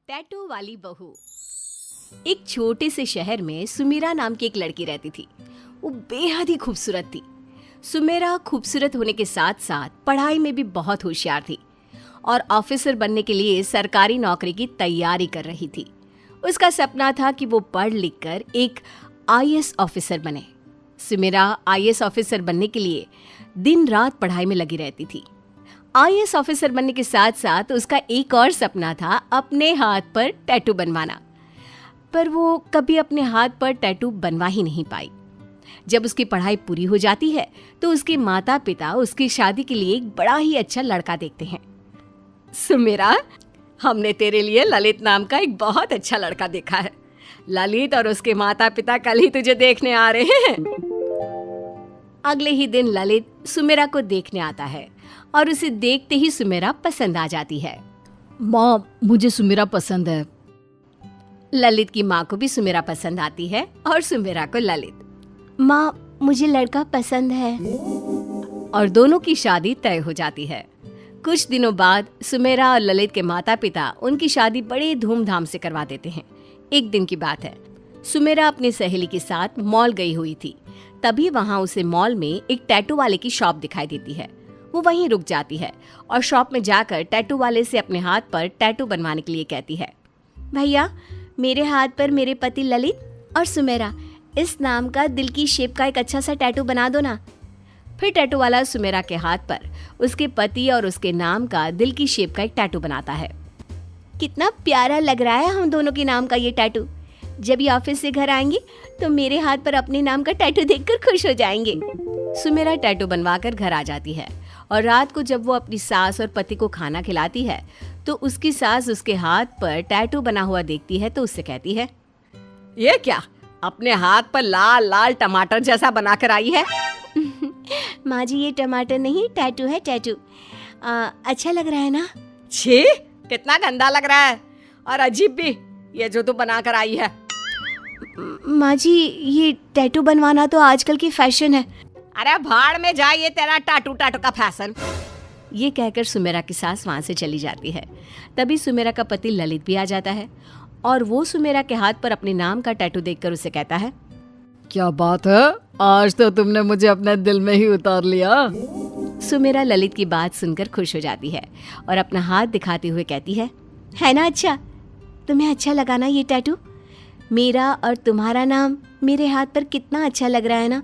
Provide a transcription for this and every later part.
Tattoo वाली बहू। एक छोटे से शहर में सुमेरा नाम की एक लड़की रहती थी। वो बेहद ही खूबसूरत थी। सुमेरा खूबसूरत होने के साथ साथ पढ़ाई में भी बहुत होशियार थी और ऑफिसर बनने के लिए सरकारी नौकरी की तैयारी कर रही थी। उसका सपना था कि वो पढ़ लिख कर एक आईएएस ऑफिसर बने। सुमेरा आईएएस ऑफिसर बनने के लिए दिन रात पढ़ाई में लगी रहती थी। आईएएस ऑफिसर बनने के साथ साथ उसका एक और सपना था अपने हाथ पर टैटू बनवाना, पर वो कभी अपने हाथ पर टैटू बनवा ही नहीं पाई। जब उसकी पढ़ाई पूरी हो जाती है तो उसके माता पिता उसकी शादी के लिए एक बड़ा ही अच्छा लड़का देखते हैं। सुमेरा, हमने तेरे लिए ललित नाम का एक बहुत अच्छा लड़का देखा है। ललित और उसके माता पिता कल ही तुझे देखने आ रहे हैं। अगले ही दिन ललित सुमेरा को देखने आता है और उसे देखते ही सुमेरा पसंद आ जाती है। माँ, मुझे सुमेरा पसंद है। ललित की माँ को भी सुमेरा पसंद आती है और सुमेरा को ललित। माँ, मुझे लड़का पसंद है। और दोनों की शादी तय हो जाती है। कुछ दिनों बाद सुमेरा और ललित के माता पिता उनकी शादी बड़े धूमधाम से करवा देते हैं। एक दिन की बात है, सुमेरा अपनी सहेली के साथ मॉल गई हुई थी। तभी वहाँ उसे मॉल में एक टैटू वाले की शॉप दिखाई देती है। वो वहीं रुक जाती है और शॉप में जाकर टैटू वाले से अपने हाथ पर टैटू बनवाने के लिए कहती है, भैया, मेरे हाथ पर मेरे पति ललित और सुमेरा इस नाम का दिल की शेप का एक अच्छा सा टैटू बना दो ना। फिर टैटू वाला सुमेरा के हाथ पर उसके पति और उसके नाम का दिल की शेप का एक टैटू बनाता है। कितना प्यारा लग रहा है हम दोनों के नाम का ये टैटू। जब ये ऑफिस से घर आएंगे तो मेरे हाथ पर अपने नाम का टैटू देखकर खुश हो जाएंगे। सुमेरा टैटू बनवाकर घर आ जाती है और रात को जब वो अपनी सास और पति को खाना खिलाती है तो उसकी सास उसके हाथ पर टैटू बना हुआ देखती है तो उससे कहती है, ये क्या अपने हाथ पर लाल लाल टमाटर जैसा बनाकर आई है? माँ जी, ये टमाटर नहीं, टैटू है, टैटू। अच्छा लग रहा है ना? छी, कितना गंदा लग रहा है और अजीब भी, ये जो तू बनाकर आई है। माँ जी, ये टैटू बनवाना तो आजकल की फैशन है। अरे भाड़ में जा, ये तेरा टाटू टाटू का फैशन। ये कहकर सुमेरा की सास वहाँ से चली जाती है। तभी सुमेरा का पति ललित भी आ जाता है और वो सुमेरा के हाथ पर अपने नाम का टैटू देखकर उसे कहता है, क्या बात है, आज तो तुमने मुझे अपने दिल में ही उतार लिया। सुमेरा ललित की बात सुनकर खुश हो जाती है और अपना हाथ दिखाते हुए कहती है ना अच्छा? तुम्हें अच्छा लगा ना ये टैटू? मेरा और तुम्हारा नाम मेरे हाथ पर कितना अच्छा लग रहा है ना?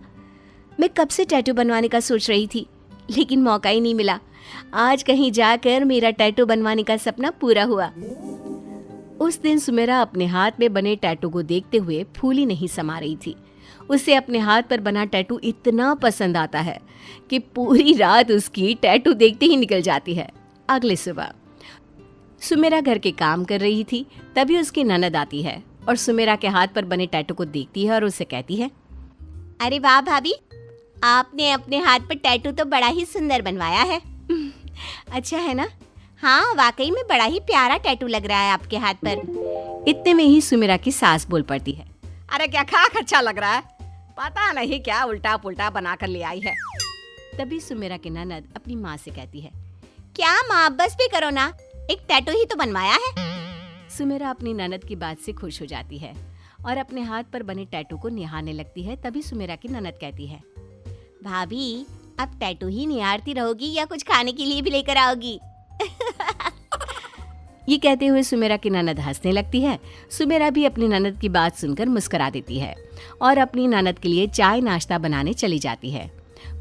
मैं कब से टैटू बनवाने का सोच रही थी, लेकिन मौका ही नहीं मिला। आज कहीं जाकर मेरा टैटू बनवाने का सपना पूरा हुआ। उस दिन सुमेरा अपने हाथ में बने टैटू को देखते हुए फूली नहीं समा रही थी। उसे अपने हाथ पर बना टैटू इतना पसंद आता है कि पूरी रात उसकी टैटू देखते ही निकल जाती है। अगले सुबह सुमेरा घर के काम कर रही थी, तभी उसकी ननद आती है और सुमेरा के हाथ पर बने टैटू को देखती है और उससे कहती है, अरे वाह भाभी, आपने अपने हाथ पर टैटू तो बड़ा ही सुंदर बनवाया है। अच्छा है ना? हाँ, वाकई में बड़ा ही प्यारा टैटू लग रहा है आपके हाथ पर। इतने में ही सुमेरा की सास बोल पड़ती है, अरे क्या खाक अच्छा लग रहा है, पता नहीं क्या उल्टा पुल्टा बनाकर ले आई है। तभी सुमेरा की ननद अपनी माँ से कहती है, क्या माँ, बस भी करो ना, एक टैटू ही तो बनवाया है। सुमेरा अपनी ननद की बात से खुश हो जाती है और अपने हाथ पर बने टैटू को निहारने लगती है। तभी सुमेरा की ननद कहती है, भाभी, अब टैटू ही निहारती रहोगी या कुछ खाने के लिए भी लेकर आओगी? ये कहते हुए सुमेरा की ननद हंसने लगती है। सुमेरा भी अपनी ननद की बात सुनकर मुस्कुरा देती है और अपनी ननद के लिए चाय नाश्ता बनाने चली जाती है।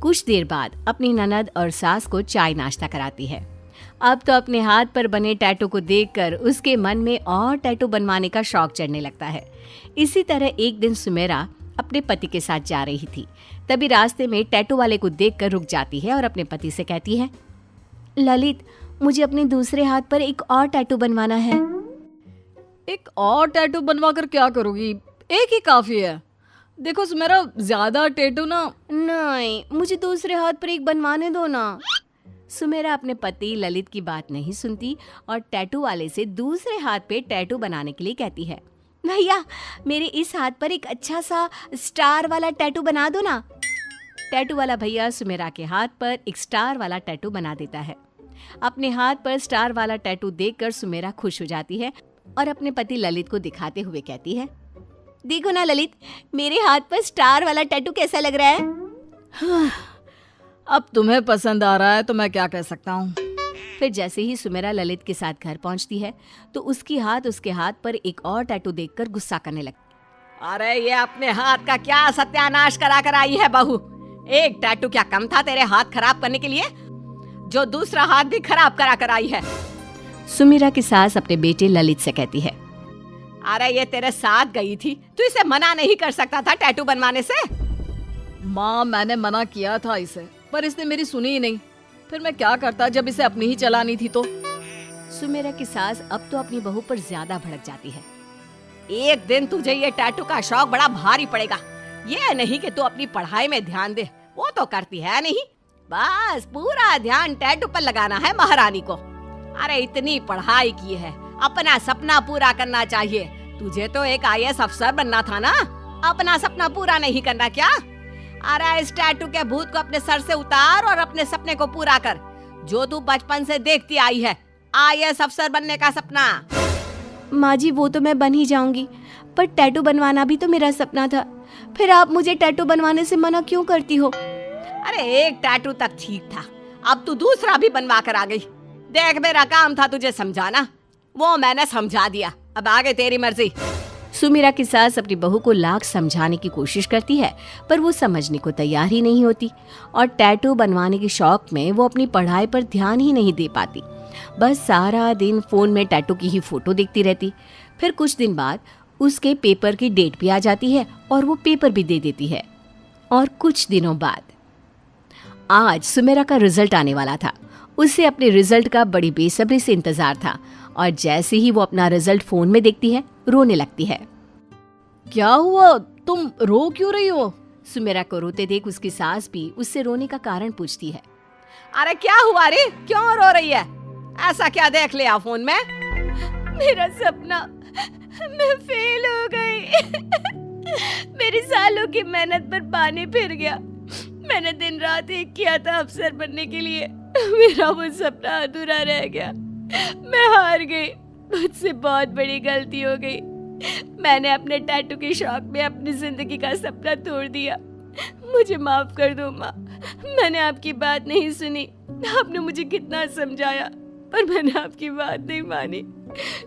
कुछ देर बाद अपनी ननद और सास को चाय नाश्ता कराती है। अब तो अपने हाथ पर बने टैटू को देखकर उसके मन में और टैटू बनवाने का शौक चढ़ने लगता है। इसी तरह एक दिन सुमेरा अपने पति के साथ जा रही थी। तभी रास्ते में टैटू वाले को देखकर रुक जाती है और अपने पति से कहती है, ललित, मुझे अपने दूसरे हाथ पर एक और टैटू बनवाना है। एक और टैटू बनवा कर क्या करोगी? एक ही काफी है। देखो सुमेरा, ज्यादा टैटू ना। नहीं, मुझे दूसरे हाथ पर एक बनवाने दो ना। सुमेरा अपने पति ललित की बात नहीं सुनती और टैटू वाले से दूसरे हाथ पे टैटू बनाने के लिए कहती है, भैया, मेरे इस हाथ पर एक अच्छा सा स्टार वाला टैटू बना दो ना। टैटू वाला भैया सुमेरा के हाथ पर एक स्टार वाला टैटू बना देता है। अपने हाथ पर स्टार वाला टैटू देखकर सुमेरा खुश हो जाती है और अपने पति ललित को दिखाते हुए कहती है, देखो ना ललित, मेरे हाथ पर स्टार वाला टैटू कैसा लग रहा है। अब तुम्हें पसंद आ रहा है तो मैं क्या कह सकता हूँ। फिर जैसे ही सुमेरा ललित के साथ घर पहुंचती है तो उसके हाथ पर एक और टैटू देखकर गुस्सा करने लगती। अरे ये अपने हाथ का क्या सत्यानाश करा कर आई है बहू। एक टैटू क्या कम था तेरे हाथ खराब करने के लिए, जो दूसरा हाथ भी खराब करा कर आई है। सुमेरा की सास अपने बेटे ललित से कहती है, अरे ये तेरे साथ गई थी, तू इसे मना नहीं कर सकता था टैटू बनवाने से। माँ मैंने मना किया था इसे, पर इसने मेरी सुनी ही नहीं। फिर मैं क्या करता जब इसे अपनी ही चलानी थी तो। सुमेरा की सास अब तो अपनी बहू पर ज्यादा भड़क जाती है। एक दिन तुझे ये टैटू का शौक बड़ा भारी पड़ेगा। ये नहीं कि तू अपनी पढ़ाई में ध्यान दे, वो तो करती है नहीं। बस पूरा ध्यान टैटू पर लगाना है महारानी को। अरे इतनी पढ़ाई की है, अपना सपना पूरा करना चाहिए। तुझे तो एक IAS अफसर बनना था ना, अपना सपना पूरा नहीं करना क्या? अरे इस टैटू के भूत को अपने सर से उतार और अपने सपने को पूरा कर, जो तू बचपन से देखती आई है, IAS अफसर बनने का सपना। माँ जी वो तो मैं बन ही जाऊंगी, पर टैटू बनवाना भी तो मेरा सपना था। फिर आप मुझे टैटू बनवाने से मना क्यों करती हो? अरे एक टैटू तक ठीक था, अब तू दूसरा भी बनवा कर आ गई। देख मेरा काम था तुझे समझाना, वो मैंने समझा दिया, अब आगे तेरी मर्जी। सुमेरा की सास अपनी बहू को लाख समझाने की कोशिश करती है, पर वो समझने को तैयार ही नहीं होती और टैटू बनवाने के शौक में वो अपनी पढ़ाई पर ध्यान ही नहीं दे पाती। बस सारा दिन फोन में टैटू की ही फोटो देखती रहती। फिर कुछ दिन बाद उसके पेपर की डेट भी आ जाती है और वो पेपर भी दे देती है। और कुछ दिनों बाद आज सुमेरा का रिजल्ट आने वाला था। उसे अपने रिजल्ट का बड़ी बेसब्री से इंतजार था और जैसे ही वो अपना रिजल्ट फोन में देखती है, रोने लगती है। क्या हुआ, तुम रो क्यों रही हो? सुमेरा को रोते देख उसकी सास भी उससे रोने का कारण पूछती है। अरे क्या हुआ रे, क्यों रो रही है? ऐसा क्या देख लिया फोन में? मेरा सपना, मैं फेल हो गई। मेरी सालों की मेहनत पर पानी फिर गया। मैंने दिन रात एक किया था अफसर बनने के लिए, मेरा वो सपना अधूरा रह गया। मैं हार गई, मुझसे बहुत बड़ी गलती हो गई। मैंने अपने टैटू के शौक में अपनी जिंदगी का सपना तोड़ दिया। मुझे माफ कर दो माँ, मैंने आपकी बात नहीं सुनी। आपने मुझे कितना समझाया, पर मैंने आपकी बात नहीं मानी।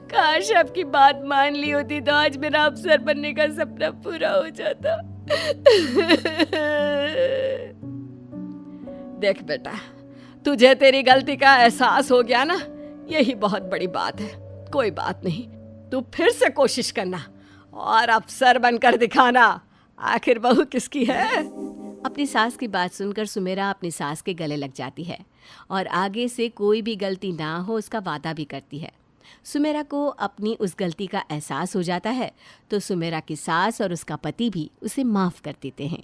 काश आपकी बात मान ली होती तो आज मेरा अफसर बनने का सपना पूरा हो जाता। देख बेटा, तुझे तेरी गलती का एहसास हो गया ना, यही बहुत बड़ी बात है। कोई बात नहीं, तू फिर से कोशिश करना और अफसर बनकर दिखाना। आखिर बहू किसकी है? अपनी सास की बात सुनकर सुमेरा अपनी सास के गले लग जाती है और आगे से कोई भी गलती ना हो उसका वादा भी करती है। सुमेरा को अपनी उस गलती का एहसास हो जाता है तो सुमेरा की सास और उसका पति भी उसे माफ़ कर देते हैं।